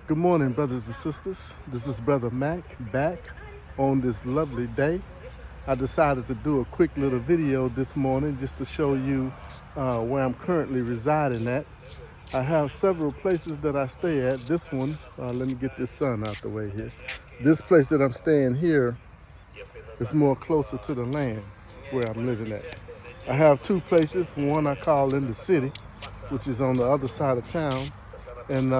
Good morning, brothers and sisters. This is Brother Mac back on this lovely day. I decided to do a quick little video this morning just to show you where I'm currently residing at. I have several places that I stay at. This one, let me get this sun out the way here. This place that I'm staying here is more closer to the land where I'm living at. I have two places. One I call in the city, which is on the other side of town. And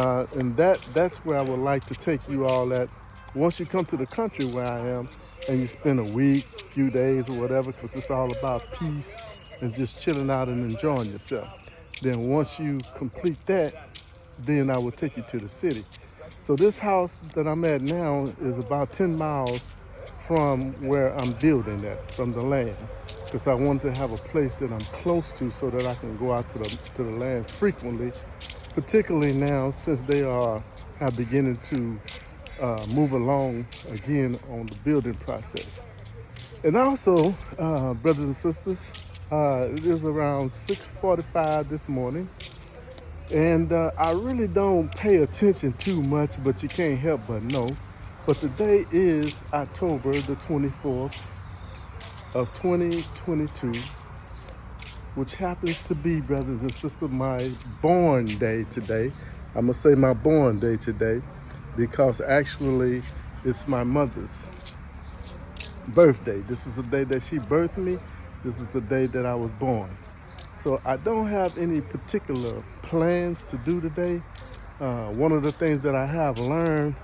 that's where I would like to take you all at. Once you come to the country where I am and you spend a week, few days or whatever, because it's all about peace and just chilling out and enjoying yourself. Then once you complete that, then I will take you to the city. So this house that I'm at now is about 10 miles from where I'm building at, from the land, because I wanted to have a place that I'm close to so that I can go out to the land frequently, particularly now since they have beginning to move along again on the building process. And also, brothers and sisters, it is around 6:45 this morning, and I really don't pay attention too much, but you can't help but know. But today is October the 24th of 2022, which happens to be, brothers and sisters, my born day today. I'm going to say my born day today because actually it's my mother's birthday. This is the day that she birthed me. This is the day that I was born. So I don't have any particular plans to do today. One of the things that I have learned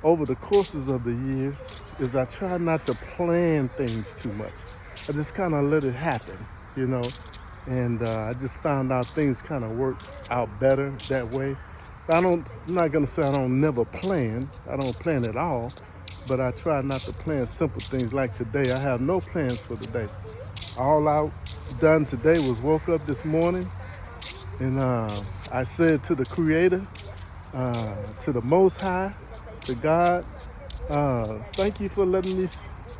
over the courses of the years is I try not to plan things too much. I just kind of let it happen, you know, and I just found out things kind of work out better that way. I'm not gonna say I don't never plan. I don't plan at all, but I try not to plan simple things like today. I have no plans for today. All I done today was woke up this morning and I said to the Creator, to the Most High, to God, thank you for letting me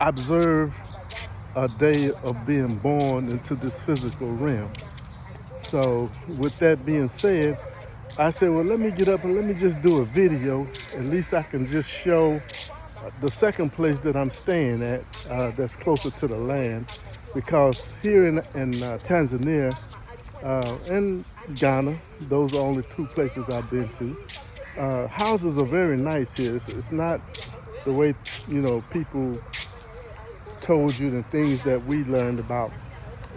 observe a day of being born into this physical realm. So with that being said, I said, well, let me get up and let me just do a video. At least I can just show the second place that I'm staying at that's closer to the land. Because here in Tanzania and Ghana, those are only two places I've been to. Houses are very nice here. It's not the way, you know, people told you the things that we learned about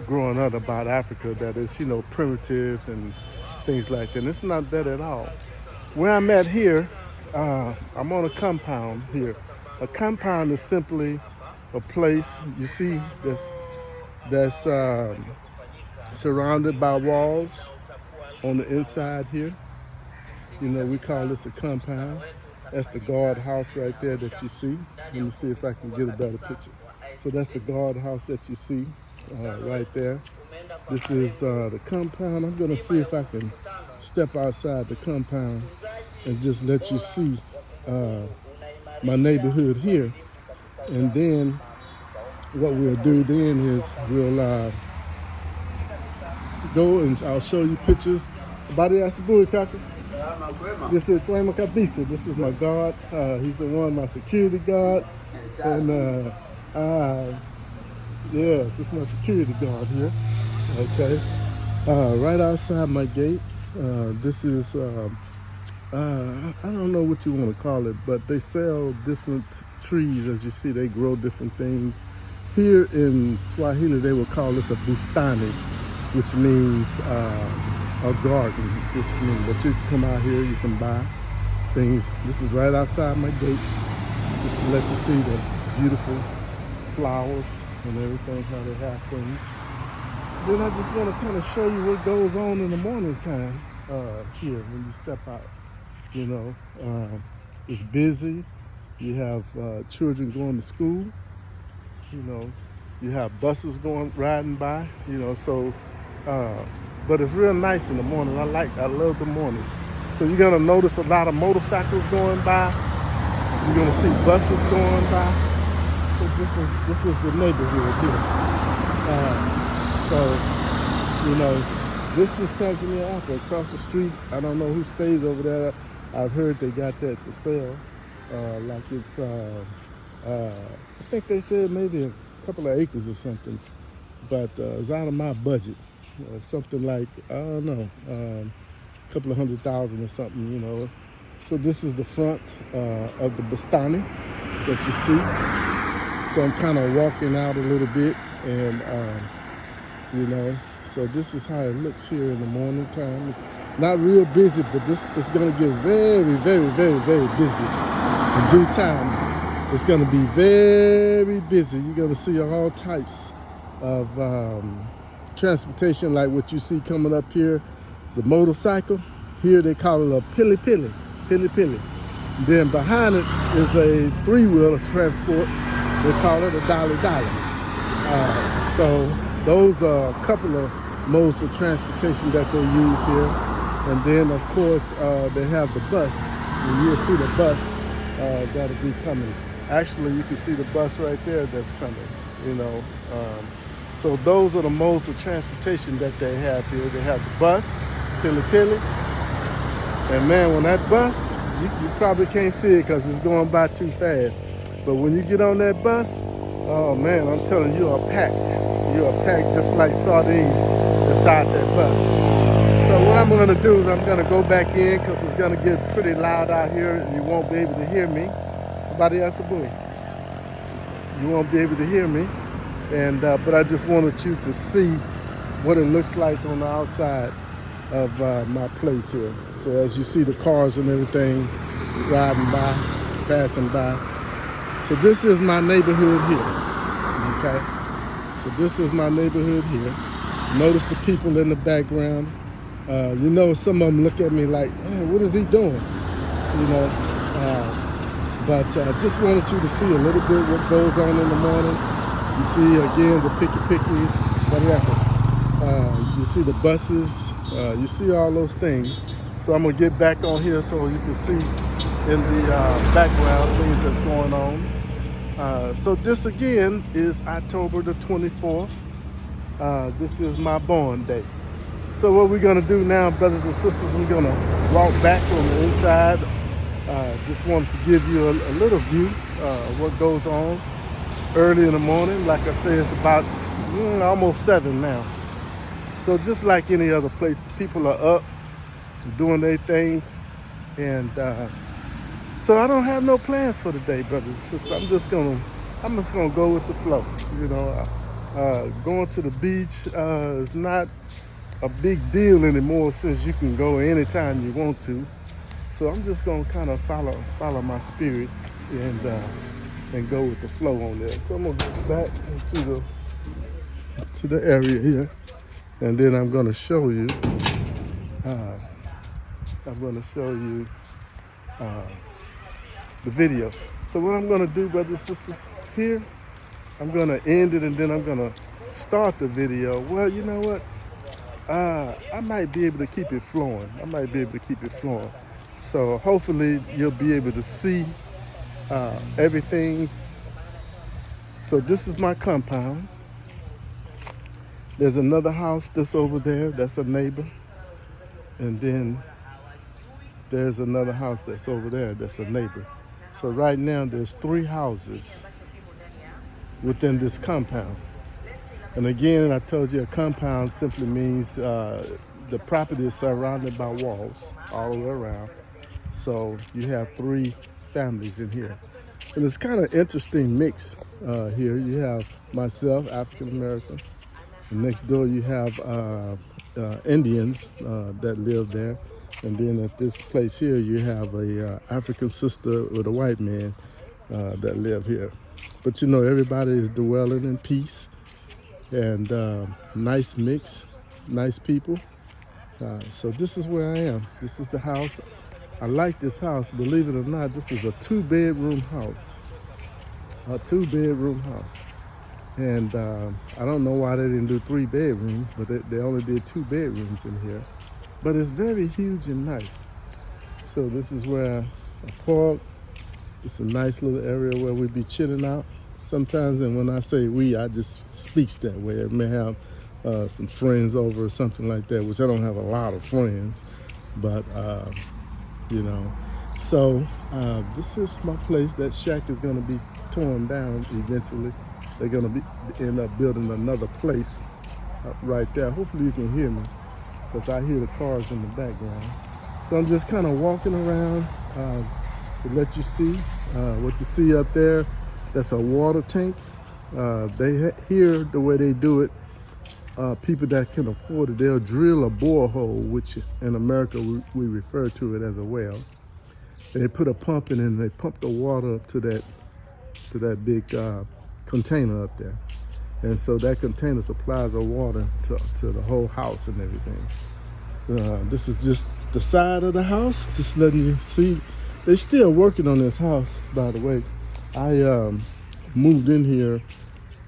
growing up about Africa, that is, you know, primitive and things like that. And it's not that at all. Where I'm at here, I'm on a compound here. A compound is simply a place, you see, that's surrounded by walls on the inside here. You know, we call this a compound. That's the guard house right there that you see. Let me see if I can get a better picture. So that's the guard house that you see right there. This is the compound. I'm gonna see if I can step outside the compound and just let you see my neighborhood here. And then what we'll do then is we'll go and I'll show you pictures. Habari ya asubuhi kaka. This is Kwema Kabisa. This is my guard. He's the one, my security guard. And yes, it's my security guard here. Okay. Right outside my gate. This is I don't know what you want to call it, but they sell different trees. As you see, they grow different things. Here in Swahili, they will call this a bustani, which means a garden, which means. But you can come out here, you can buy things. This is right outside my gate, just to let you see the beautiful flowers and everything, how they have things. Then I just want to kind of show you what goes on in the morning time here when you step out. You know, it's busy. You have children going to school. You know, you have buses riding by. You know, so but it's real nice in the morning. I love the mornings. So you're gonna notice a lot of motorcycles going by. You're gonna see buses going by. So this is the neighborhood here. So you know, this is Tanzania Alpha across the street. I don't know who stays over there. I've heard they got that for sale. Like it's, I think they said maybe a couple of acres or something, but it's out of my budget. Something like, I don't know, a couple of $100,000 or something, you know. So this is the front of the Bastani that you see. So I'm kind of walking out a little bit, and you know, so this is how it looks here in the morning time. It's not real busy, but this is going to get very, very, very, very busy in due time. It's going to be very busy. You're going to see all types of transportation, like what you see coming up here. It's a motorcycle. Here they call it a pili pili. Then behind it is a three-wheeler transport. They call it a dolly. So those are a couple of modes of transportation that they use here. And then, of course, they have the bus. And you'll see the bus that'll be coming. Actually, you can see the bus right there that's coming, you know. So those are the modes of transportation that they have here. They have the bus, pili. And man, when that bus, you probably can't see it because it's going by too fast. But when you get on that bus, oh man, I'm telling you, you're packed. You're packed just like sardines inside that bus. So what I'm going to do is I'm going to go back in because it's going to get pretty loud out here and you won't be able to hear me. You won't be able to hear me. And but I just wanted you to see what it looks like on the outside of my place here. So as you see the cars and everything riding by, passing by. So this is my neighborhood here, okay? So this is my neighborhood here. Notice the people in the background. You know, some of them look at me like, man, what is he doing? You know, but I just wanted you to see a little bit what goes on in the morning. You see, again, the pickies, what happened? You see the buses, you see all those things. So I'm gonna get back on here so you can see in the background things that's going on. So this again is October the 24th. This is my born day. So what we're gonna do now, brothers and sisters, I'm gonna walk back on the inside. Just wanted to give you a little view of what goes on early in the morning. Like I say, it's about almost 7 now. So just like any other place, people are up doing their thing. And so I don't have no plans for the day, brothers and sisters. I'm just gonna go with the flow. You know, going to the beach is not a big deal anymore since you can go anytime you want to. So I'm just gonna kind of follow my spirit and go with the flow on there. So I'm gonna go back to the area here, and then I'm gonna show you. The video. So what I'm gonna do, brothers and sisters, here, I'm gonna end it and then I'm gonna start the video. Well, you know what? I might be able to keep it flowing. So hopefully you'll be able to see everything. So this is my compound. There's another house that's over there, that's a neighbor. And then there's another house that's over there, that's a neighbor. So right now there's 3 houses within this compound. And again, I told you a compound simply means the property is surrounded by walls all the way around. So you have 3 families in here. And it's kind of interesting mix here. You have myself, African American. And next door you have Indians that live there. And then at this place here, you have a African sister with a white man that live here. But you know, everybody is dwelling in peace and nice mix, nice people. So this is where I am. This is the house. I like this house. Believe it or not, this is a 2-bedroom house. A 2-bedroom house. And I don't know why they didn't do 3 bedrooms, but they only did 2 bedrooms in here. But it's very huge and nice. So this is where I park. It's a nice little area where we be chilling out. Sometimes, and when I say we, I just speaks that way. I may have some friends over or something like that, which I don't have a lot of friends. But, you know, So this is my place. That shack is going to be torn down eventually. They're going to end up building another place right there. Hopefully you can hear me because I hear the cars in the background. So I'm just kind of walking around to let you see what you see up there. That's a water tank. Here, the way they do it, people that can afford it, they'll drill a borehole, which in America we refer to it as a well. They put a pump in and they pump the water up to that big container up there. And so that container supplies the water to the whole house and everything. This is just the side of the house, just letting you see. They're still working on this house, by the way. I moved in here,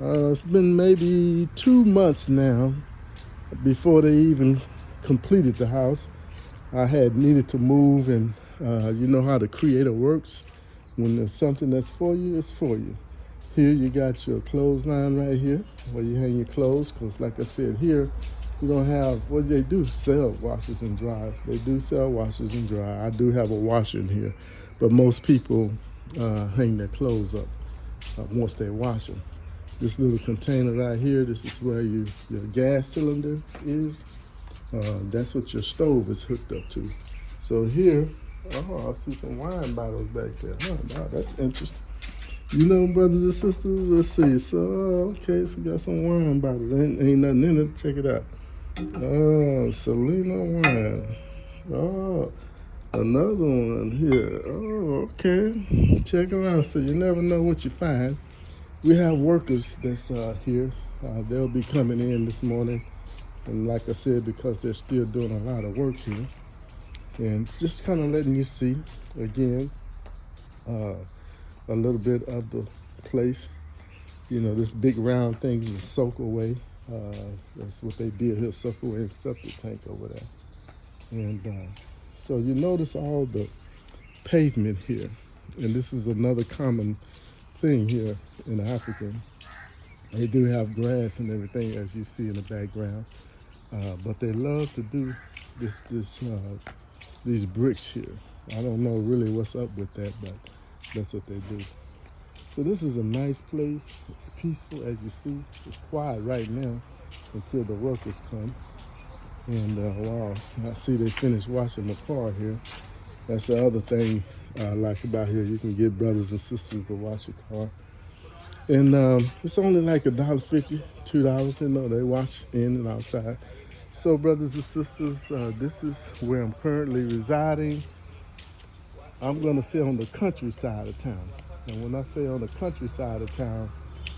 it's been maybe 2 months now before they even completed the house. I had needed to move, and you know how the creator works. When there's something that's for you, it's for you. Here you got your clothesline right here where you hang your clothes, because like I said, here you don't have, what they do, sell washers and dryers. They do sell washers and dryers. I do have a washer in here, but most people hang their clothes up once they wash them. This little container right here, this is where your gas cylinder is. That's what your stove is hooked up to. So here, oh, I see some wine bottles back there. Oh, wow, that's interesting. You know, brothers and sisters, let's see. So, okay, so we got some wine bottles. Ain't nothing in it. Check it out. Oh, Selena wine. Oh, another one here. Oh, okay. Check them out. So you never know what you find. We have workers that's here. They'll be coming in this morning. And like I said, because they're still doing a lot of work here. And just kind of letting you see, again, a little bit of the place. You know, this big round thing is soak away. That's what they did here, soak away and septic tank over there. And so you notice all the pavement here. And this is another common thing here in Africa. They do have grass and everything, as you see in the background. But they love to do these bricks here. I don't know really what's up with that, but that's what they do. So this is a nice place. It's peaceful, as you see. It's quiet right now until the workers come. And wow, I see they finished washing the car here. That's the other thing I like about here. You can get brothers and sisters to wash your car. And it's only like $1.50, $2. You know, they wash in and outside. So brothers and sisters, this is where I'm currently residing. I'm gonna say on the countryside of town. And when I say on the countryside of town,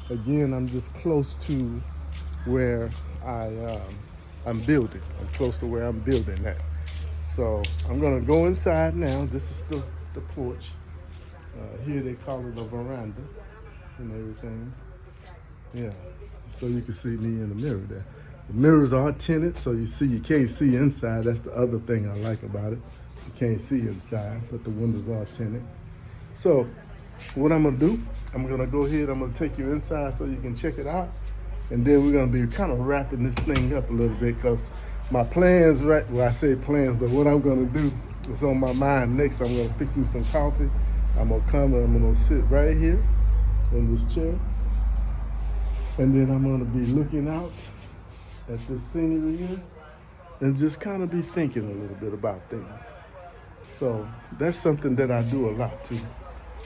again, I'm just close to where I'm building. I'm close to where I'm building at. So I'm gonna go inside now. This is the porch. Here they call it a veranda and everything. Yeah, so you can see me in the mirror there. The mirrors are tinted, so you can't see inside. That's the other thing I like about it. You can't see inside, but the windows are tinted. So what I'm gonna do, I'm gonna go ahead, I'm gonna take you inside so you can check it out. And then we're gonna be kind of wrapping this thing up a little bit, because my plans, right, well I say plans, but what I'm gonna do is on my mind next. I'm gonna fix me some coffee. I'm gonna come and I'm gonna sit right here in this chair. And then I'm gonna be looking out at this scenery here and just kind of be thinking a little bit about things. So that's something that I do a lot too.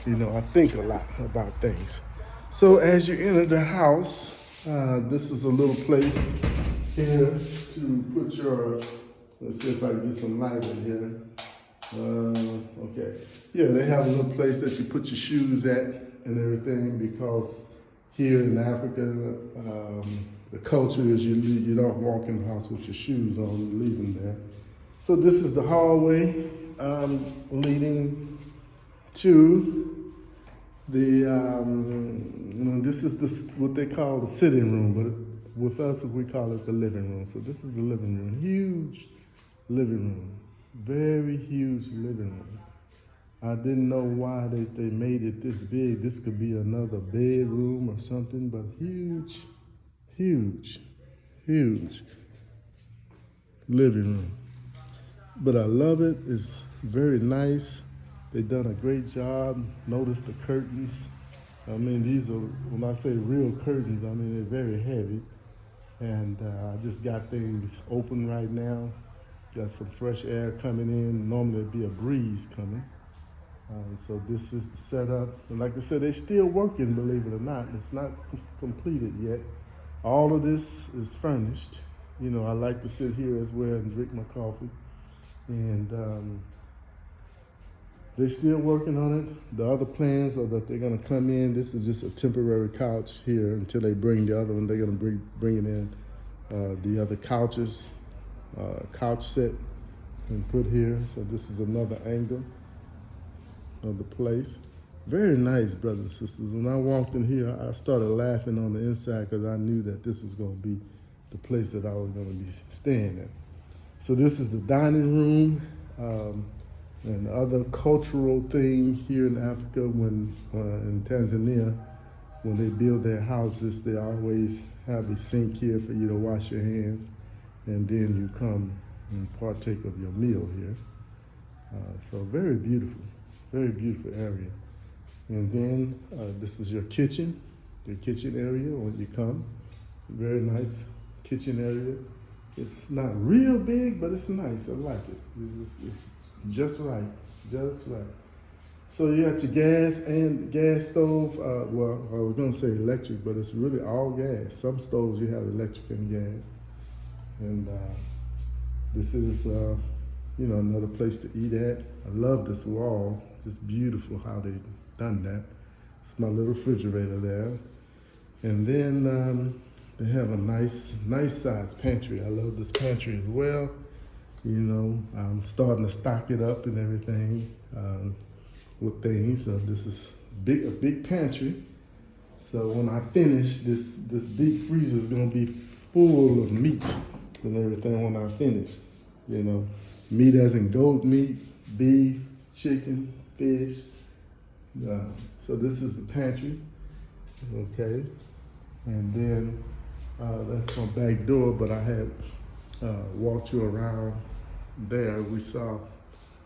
You know, I think a lot about things. So as you enter the house, this is a little place here to put your, let's see if I can get some light in here. Okay. Yeah, they have a little place that you put your shoes at and everything, because here in Africa, the culture is you don't walk in the house with your shoes on, you leave them there. So this is the hallway leading to the, this is what they call the sitting room, but with us we call it the living room. So this is the living room, huge living room, very huge living room. I didn't know why they made it this big. This could be another bedroom or something, but huge, huge, huge living room. But I love it. It's very nice. They've done a great job. Notice the curtains. I mean, these are, when I say real curtains, I mean, they're very heavy. And I just got things open right now. Got some fresh air coming in. Normally there'd be a breeze coming. So this is the setup. And like I said, they're still working, believe it or not. It's not completed yet. All of this is furnished. You know, I like to sit here as well and drink my coffee. And they're still working on it. The other plans are that they're gonna come in. This is just a temporary couch here until they bring the other one. They're gonna bring it in the other couches, couch set and put here. So this is another angle of the place. Very nice, brothers and sisters. When I walked in here, I started laughing on the inside because I knew that this was gonna be the place that I was gonna be staying at. So this is the dining room. And the other cultural thing here in Africa, when in Tanzania, when they build their houses, they always have a sink here for you to wash your hands, and then you come and partake of your meal here. So very beautiful area. And then this is your kitchen area when you come. Very nice kitchen area. It's not real big, but it's nice. I like it. It's just right. So you got your gas and gas stove. Well, I was gonna say electric, but it's really all gas. Some stoves you have electric and gas. And this is, you know, another place to eat at. I love this wall. Just beautiful how they've done that. It's my little refrigerator there. And then they have a nice size pantry. I love this pantry as well. You know, I'm starting to stock it up and everything with things. So this is a big pantry. So when I finish, this deep freezer is gonna be full of meat and everything when I finish. You know, meat as in goat meat, beef, chicken, fish. So this is the pantry, okay? And then that's my back door, but I had walked you around there. We saw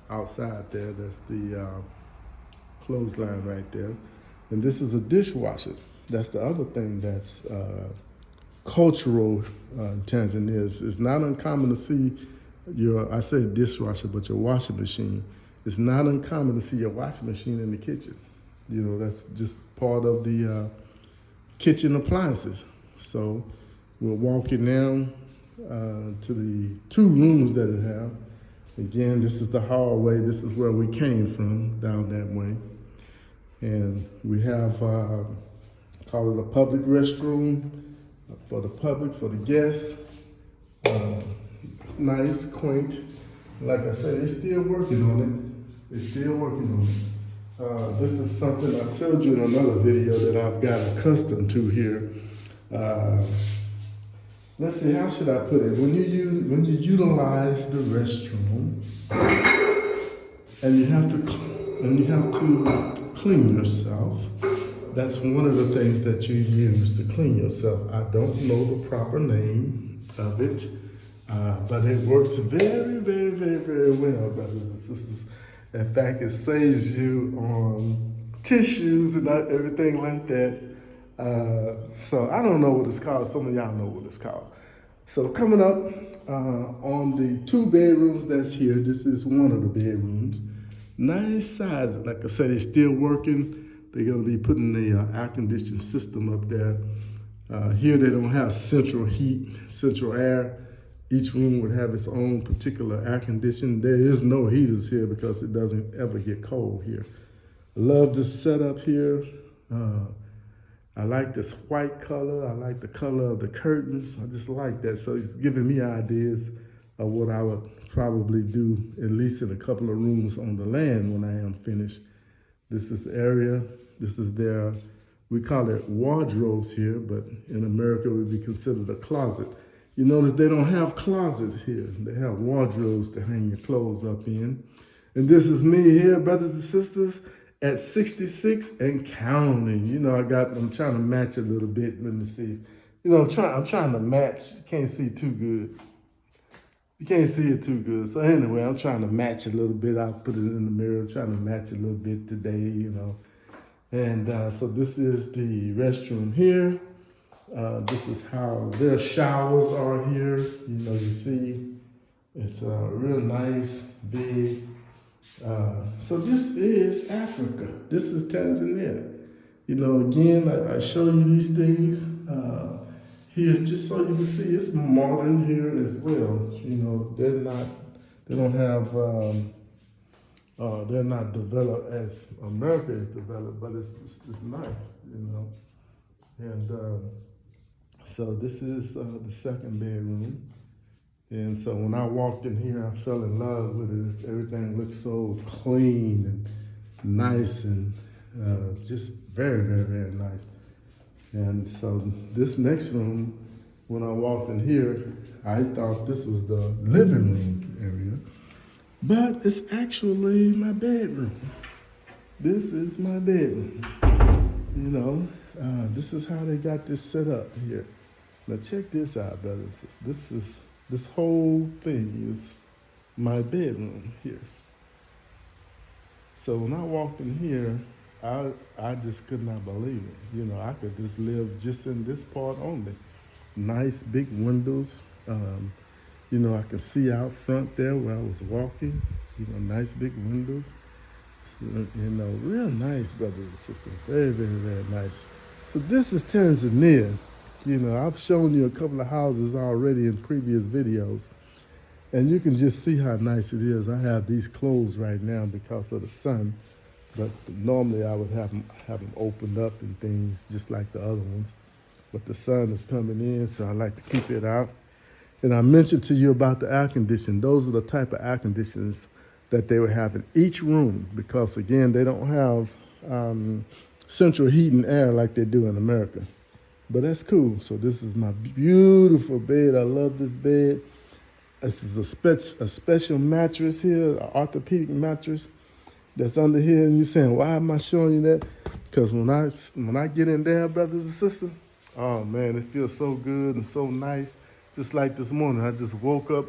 outside there, that's the clothesline right there. And this is a dishwasher. That's the other thing that's cultural in Tanzania. It's not uncommon to see I say dishwasher, but your washing machine. It's not uncommon to see your washing machine in the kitchen. You know, that's just part of the kitchen appliances. So we're walking down to the 2 rooms that it have. Again, this is the hallway. This is where we came from, down that way. And we have, call it a public restroom for the public, for the guests. It's nice, quaint. Like I said, they're still working on it. This is something I showed you in another video that I've got accustomed to here. Let's see, how should I put it? When you utilize the restroom and you have to clean yourself, that's one of the things that you use to clean yourself. I don't know the proper name of it, but it works very, very, very, very well, brothers and sisters. In fact, it saves you on tissues and everything like that. So I don't know what it's called. Some of y'all know what it's called. So coming up on the 2 bedrooms that's here, this is one of the bedrooms. Nice size. Like I said, it's still working. They're gonna be putting the air conditioning system up there. Here they don't have central heat, central air. Each room would have its own particular air conditioning. There is no heaters here because it doesn't ever get cold here. I love this setup here. I like this white color. I like the color of the curtains. I just like that. So it's giving me ideas of what I would probably do, at least in a couple of rooms on the land when I am finished. This is the area. This is their, we call it wardrobes here, but in America it would be considered a closet. You notice they don't have closets here. They have wardrobes to hang your clothes up in. And this is me here, brothers and sisters, at 66 and counting. You know, I'm trying to match a little bit. Let me see. You know, I'm trying to match. You can't see too good. You can't see it too good. So anyway, I'm trying to match a little bit. I'll put it in the mirror, trying to match a little bit today, you know. And so this is the restroom here. This is how their showers are here. You know, you see, it's real nice, big. So this is Africa. This is Tanzania. You know, again, I show you these things. Here's just so you can see it's modern here as well. You know, they don't have, they're not developed as America is developed, but it's nice, you know. And so this is the second bedroom. And so when I walked in here, I fell in love with it. Everything looks so clean and nice and just very, very, very nice. And so this next room, when I walked in here, I thought this was the living room area, but it's actually my bedroom. This is my bedroom. You know, this is how they got this set up here. Now check this out, brothers. This whole thing is my bedroom here. So when I walked in here, I just could not believe it. You know, I could just live just in this part only. Nice big windows. You know, I could see out front there where I was walking. You know, nice big windows. So, you know, real nice, brothers and sisters. Very, very, very nice. So this is Tanzania. You know, I've shown you a couple of houses already in previous videos. And you can just see how nice it is. I have these closed right now because of the sun. But normally I would have them opened up and things just like the other ones. But the sun is coming in, so I like to keep it out. And I mentioned to you about the air conditioning. Those are the type of air conditioners that they would have in each room because, again, they don't have central heating air like they do in America. But that's cool. So this is my beautiful bed. I love this bed. This is a special mattress here, an orthopedic mattress that's under here. And you're saying, why am I showing you that? Because when I get in there, brothers and sisters, oh, man, it feels so good and so nice. Just like this morning, I just woke up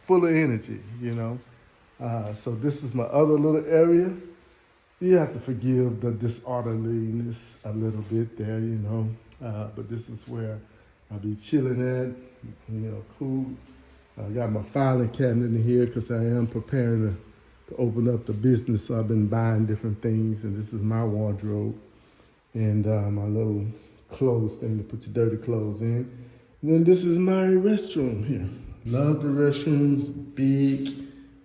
full of energy, you know. So this is my other little area. You have to forgive the disorderliness a little bit there, you know. But this is where I'll be chilling at, you know, cool. I got my filing cabinet in here because I am preparing to open up the business. So I've been buying different things. And this is my wardrobe and my little clothes thing to put your dirty clothes in. And then this is my restroom here. Love the restrooms, big,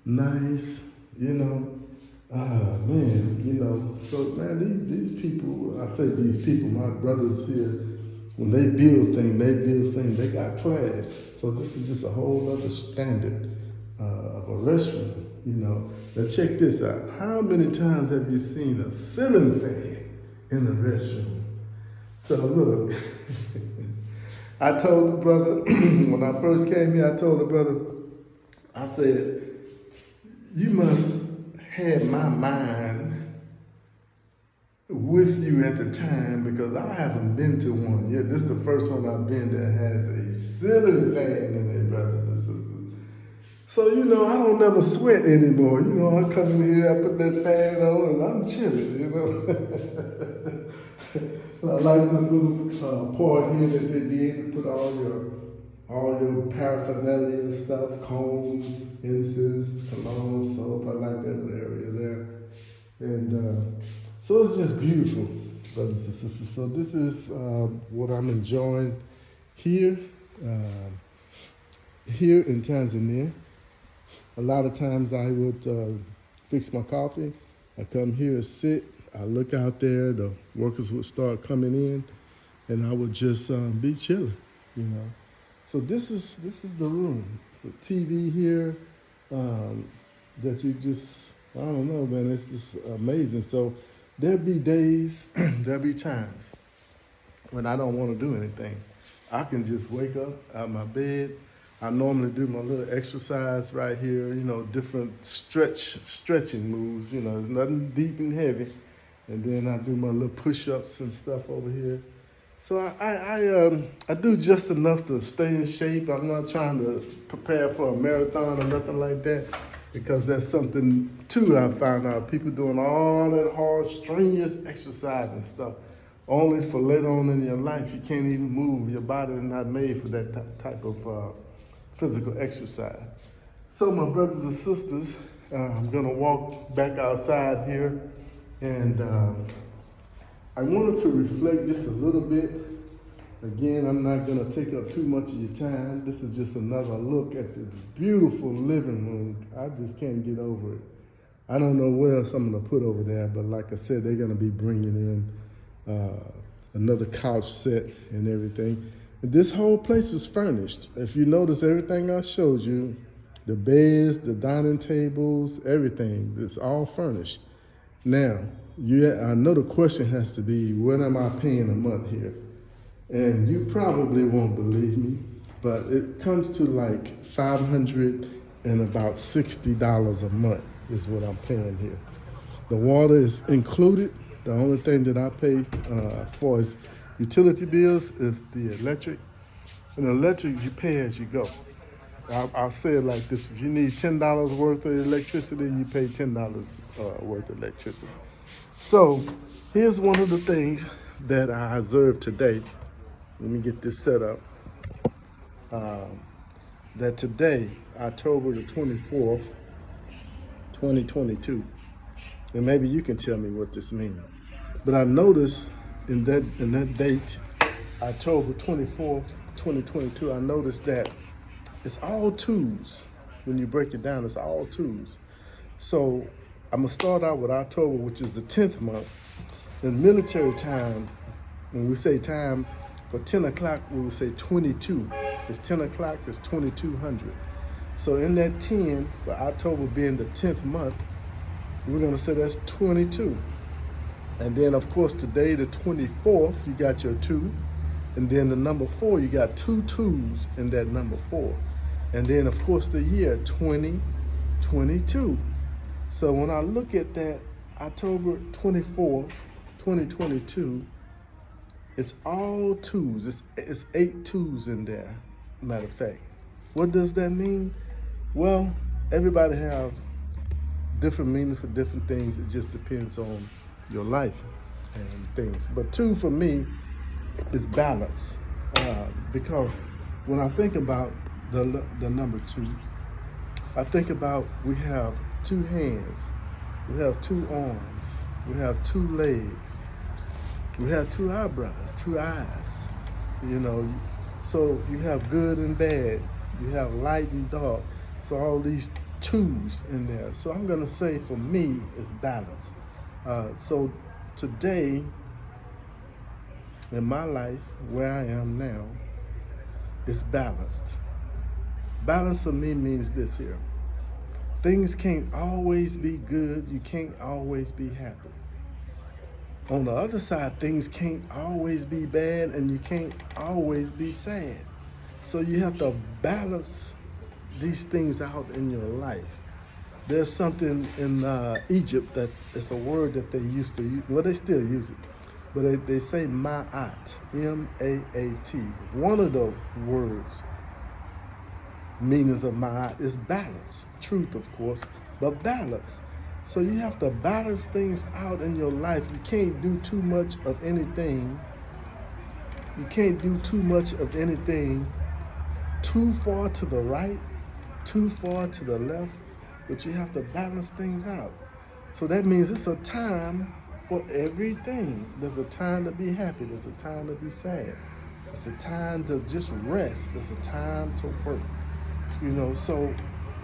nice, you know. Man, you know, so man, these people, I say these people, my brothers here, when they build things, they got class. So this is just a whole other standard of a restroom, you know. Now check this out. How many times have you seen a ceiling fan in a restroom? So look, I told the brother, when I first came here, I told the brother, I said, you must have my mind with you at the time because I haven't been to one yet. This is the first one I've been that has a ceiling fan in it, brothers and sisters. So, you know, I don't never sweat anymore. You know, I come in here, I put that fan on, and I'm chilling, you know. I like this little part here that they did to put all your paraphernalia stuff, combs, incense, cologne, soap. I like that little area there. And so it's just beautiful, brothers and sisters. So this is what I'm enjoying here, here in Tanzania. A lot of times I would fix my coffee. I come here, sit, I look out there, the workers would start coming in, and I would just be chilling, you know. So this is the room. It's a TV here that you just, I don't know, man, it's just amazing. So there'll be days, there'll be times when I don't want to do anything. I can just wake up out of my bed. I normally do my little exercise right here, you know, different stretching moves, you know, there's nothing deep and heavy. And then I do my little push-ups and stuff over here. So I do just enough to stay in shape. I'm not trying to prepare for a marathon or nothing like that, because that's something too I found out. People doing all that hard, strenuous exercise and stuff, only for later on in your life you can't even move. Your body is not made for that type of physical exercise. So my brothers and sisters, I'm gonna walk back outside here, and I wanted to reflect just a little bit. Again, I'm not gonna take up too much of your time. This is just another look at this beautiful living room. I just can't get over it. I don't know what else I'm gonna put over there, but like I said, they're gonna be bringing in another couch set and everything. And this whole place was furnished. If you notice everything I showed you, the beds, the dining tables, everything, it's all furnished. Now, I know the question has to be, what am I paying a month here? And you probably won't believe me, but it comes to like $560 a month is what I'm paying here. The water is included. The only thing that I pay for is utility bills is the electric. And electric, you pay as you go. I'll say it like this: if you need $10 worth of electricity, you pay $10 worth of electricity. So here's one of the things that I observed today. Let me get this set up. That today, October the 24th, 2022, and maybe you can tell me what this means. But I noticed in that date, October 24th, 2022, I noticed that it's all twos. When you break it down, it's all twos. So I'm gonna start out with October, which is the 10th month. In military time, when we say time for 10 o'clock, we would say 22. If it's 10 o'clock, it's 2200. So in that 10, for October being the 10th month, we're gonna say that's 22. And then of course today, the 24th, you got your 2. And then the number 4, you got 2 twos in that number 4. And then of course the year 2022. So when I look at that October 24th, 2022, it's all twos. It's 8 twos in there, matter of fact. What does that mean? Well, everybody have different meanings for different things. It just depends on your life and things. But 2 for me is balance, because when I think about the number 2, I think about we have 2 hands, we have 2 arms, we have 2 legs, we have 2 eyebrows, 2 eyes, you know. So you have good and bad, you have light and dark. So all these 2s in there. So I'm gonna say for me, it's balance. So today, in my life, where I am now, it's balanced. Balance for me means this here. Things can't always be good. You can't always be happy. On the other side, things can't always be bad, and you can't always be sad. So you have to balance these things out in your life. There's something in Egypt that it's a word that they used to use. Well, they still use it. But they say ma'at, M-A-A-T. One of the words, meanings of ma'at, is balance. Truth, of course, but balance. So you have to balance things out in your life. You can't do too much of anything. You can't do too much of anything too far to the right, too far to the left, but you have to balance things out. So that means it's a time for everything. There's a time to be happy. There's a time to be sad. It's a time to just rest. There's a time to work. You know, so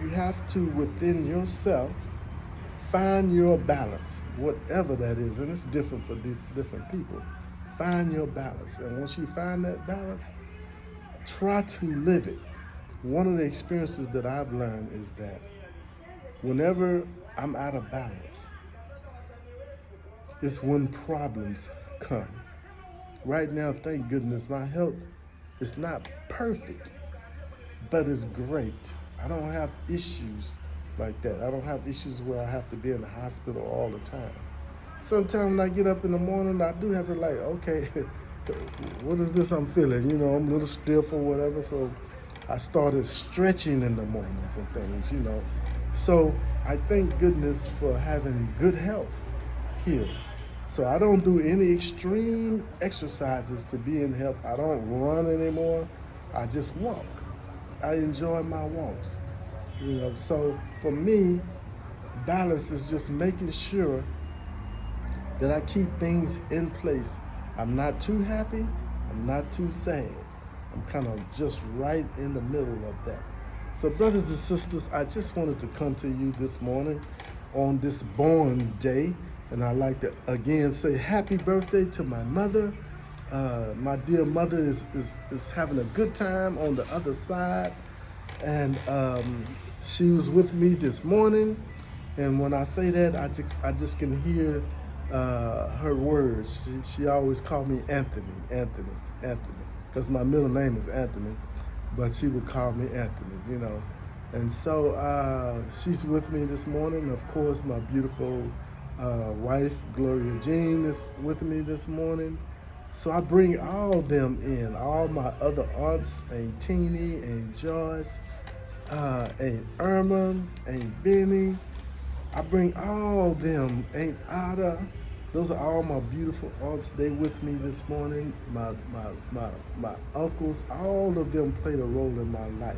you have to, within yourself, find your balance, whatever that is. And it's different for different people. Find your balance. And once you find that balance, try to live it. One of the experiences that I've learned is that whenever I'm out of balance, it's when problems come. Right now, thank goodness, my health is not perfect, but it's great. I don't have issues like that. I don't have issues where I have to be in the hospital all the time. Sometimes when I get up in the morning, I do have to okay, what is this I'm feeling? You know, I'm a little stiff or whatever. So I started stretching in the mornings and things, you know. So I thank goodness for having good health here. So I don't do any extreme exercises to be in health. I don't run anymore. I just walk. I enjoy my walks. You know, so for me, balance is just making sure that I keep things in place. I'm not too happy, I'm not too sad. I'm kind of just right in the middle of that. So brothers and sisters, I just wanted to come to you this morning on this born day. And I'd like to again say happy birthday to my mother. My dear mother is having a good time on the other side. And she was with me this morning. And when I say that, I just can hear her words. She always called me Anthony, because my middle name is Anthony, but she would call me Anthony, you know. And so she's with me this morning. Of course, my beautiful wife, Gloria Jean, is with me this morning. So I bring all them in, all my other aunts, Aunt Teeny, Aunt Joyce, Aunt Irma, Aunt Benny. I bring all them, Aunt Ada. Those are all my beautiful aunts. They with me this morning. My uncles, all of them played a role in my life.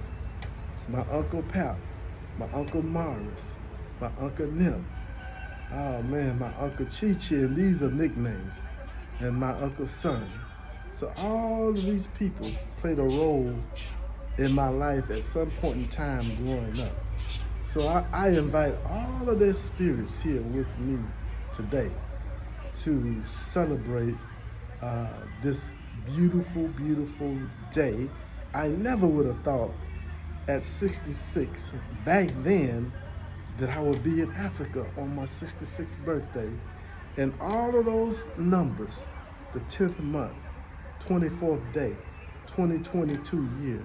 My Uncle Pap, my Uncle Morris, my Uncle Nip. Oh man, my Uncle Chi-Chi, and these are nicknames. And my Uncle Son. So all of these people played a role in my life at some point in time growing up. So I invite all of their spirits here with me today to celebrate this beautiful, beautiful day. I never would have thought at 66 back then that I would be in Africa on my 66th birthday. And all of those numbers, the 10th month, 24th day, 2022 year,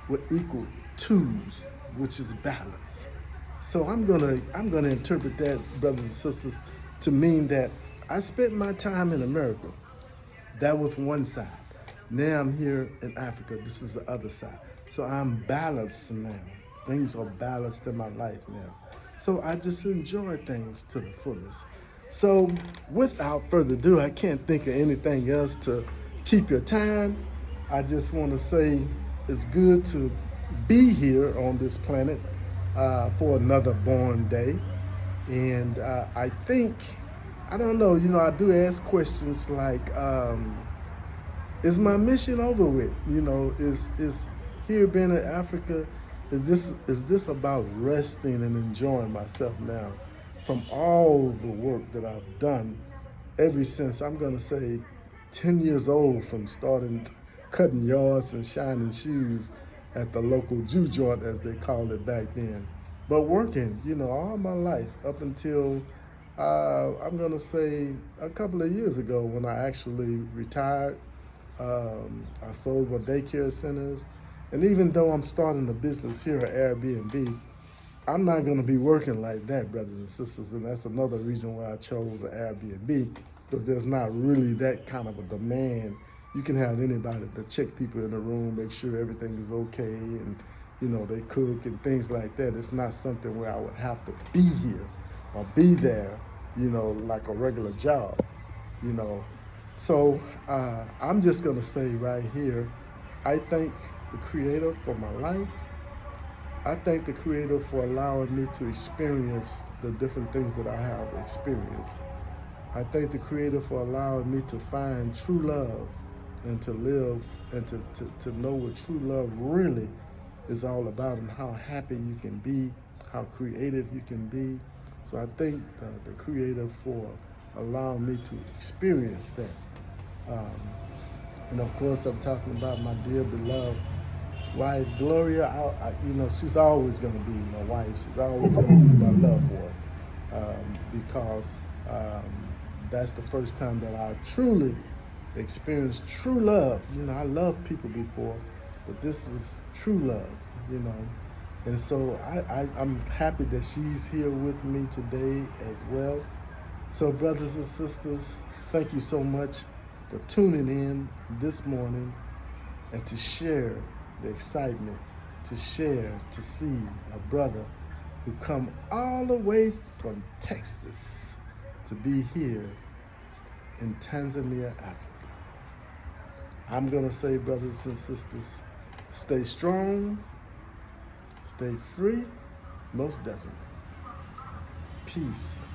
would equal twos, which is balance. So I'm gonna interpret that, brothers and sisters, to mean that I spent my time in America. That was one side. Now I'm here in Africa. This is the other side. So I'm balanced now. Things are balanced in my life now. So I just enjoy things to the fullest. So without further ado, I can't think of anything else to keep your time. I just want to say it's good to be here on this planet for another born day. And I think, I don't know, you know, I do ask questions like, is my mission over with? You know, is here being in Africa, is this about resting and enjoying myself now from all the work that I've done ever since, I'm gonna say 10 years old, from starting cutting yards and shining shoes at the local Jew joint, as they called it back then. But working, you know, all my life up until I'm gonna say a couple of years ago when I actually retired. I sold my daycare centers. And even though I'm starting a business here at Airbnb, I'm not gonna be working like that, brothers and sisters. And that's another reason why I chose an Airbnb, because there's not really that kind of a demand. You can have anybody to check people in the room, make sure everything is okay, and you know, they cook and things like that. It's not something where I would have to be here or be there, you know, like a regular job, you know. So I'm just gonna say right here, I thank the Creator for my life. I thank the Creator for allowing me to experience the different things that I have experienced. I thank the Creator for allowing me to find true love and to live and to know what true love really is all about, and how happy you can be, how creative you can be. So I thank the Creator for allowing me to experience that. And of course, I'm talking about my dear beloved wife, Gloria. You know, she's always going to be my wife. She's always going to be my loved one, because that's the first time that I truly experienced true love. You know, I loved people before, but this was true love, you know. And so I'm happy that she's here with me today as well. So brothers and sisters, thank you so much for tuning in this morning and to share the excitement, to share, to see a brother who come all the way from Texas to be here in Tanzania, Africa. I'm gonna say, brothers and sisters, stay strong, stay free, most definitely. Peace.